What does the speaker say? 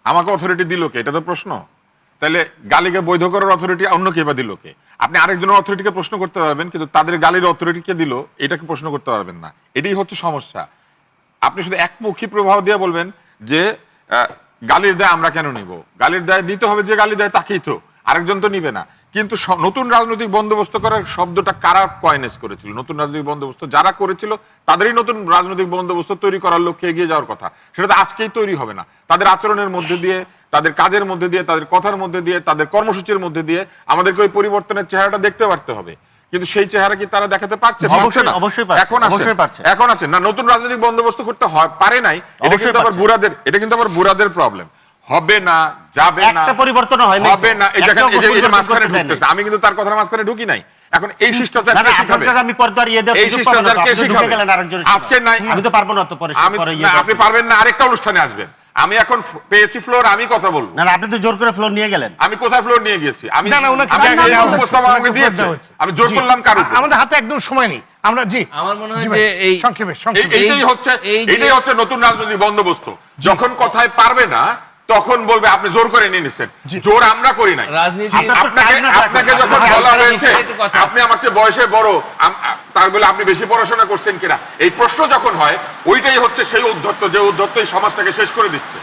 আমাকে অথরিটি দিল কে? এটা তো প্রশ্ন। তাহলে গালিকে বৈধ করার অথরিটি অন্য কে বা দিল কে? আপনি আরেকজনের অথরিটিকে প্রশ্ন করতে পারবেন, কিন্তু তাদের গালির অথরিটি কে দিল এটাকে প্রশ্ন করতে পারবেন না। এটাই হচ্ছে সমস্যা। আপনি শুধু একমুখী প্রভাব দিয়ে বলবেন যে গালির দায় আমরা কেন নিব? গালির দায় নিতে হবে যে গালি দেয় তাকেই, তো আরেকজন তো নিবে না। কিন্তু নতুন রাজনৈতিক বন্দোবস্ত করার শব্দটা কারা কয়েনেজ করেছিল? নতুন রাজনৈতিক বন্দোবস্ত যারা করেছিল তাদেরই নতুন রাজনৈতিক বন্দোবস্ত তৈরি করার লক্ষ্যে এগিয়ে যাওয়ার কথা। সেটা তো আজকেই তৈরি হবে না। তাদের আচরণের মধ্যে দিয়ে, তাদের কাজের মধ্যে দিয়ে, তাদের কথার মধ্যে দিয়ে, তাদের কর্মসূচির মধ্যে দিয়ে আমাদেরকে ওই পরিবর্তনের চেহারাটা দেখতে পারতে হবে। কিন্তু সেই চেহারা কি তারা দেখাতে পারছে? এখন আছে না। নতুন রাজনৈতিক বন্দোবস্ত করতে পারে নাই। এটা কিন্তু আবার বুড়াদের প্রবলেম। হবে না, যাবে না, একটা পরিবর্তন হয় না, হবে না। এই যে মাঝখানে ঢুকতেছে, আমি কিন্তু তার কথার মাঝখানে ঢুকি নাই। এখন এই শিষ্টাচার কে শিখাবে? আমি পর্দার এই শিষ্টাচার কে শিখাবে? আজকে নাই, আমি তো পারবো না। তো পরে আপনি পারবেন না, আরেকটা অনুষ্ঠানে আসবেন। আমি এখন পেয়েছি ফ্লোর, আমি কথা বলবো। না, আপনি তো জোর করে ফ্লোর নিয়ে গেলেন। আমি কোথায় ফ্লোর নিয়ে গিয়েছি? আমি প্রস্তাব আমাকে দিয়েছে, আমি জোর করলাম কারো? আমাদের হাতে একদম সময় নেই। আমরা জি আমার মনে হয় যে এই সংক্ষেপে এইটাই হচ্ছে নতুন রাজনৈতিক বন্দোবস্ত। যখন কথায় পারবে না তখন বলবে আপনি জোর করে নিয়ে নিচ্ছেন। জোর আমরা করি নাই। আপনাকে যখন বলা হয়েছে আপনি আমার চেয়ে বয়সে বড়, তার বলে আপনি বেশি পড়াশোনা করছেন কিনা, এই প্রশ্ন যখন হয়, ওইটাই হচ্ছে সেই উদ্ধত্ত, যে উদ্ধত্ত এই সমাজটাকে শেষ করে দিচ্ছে।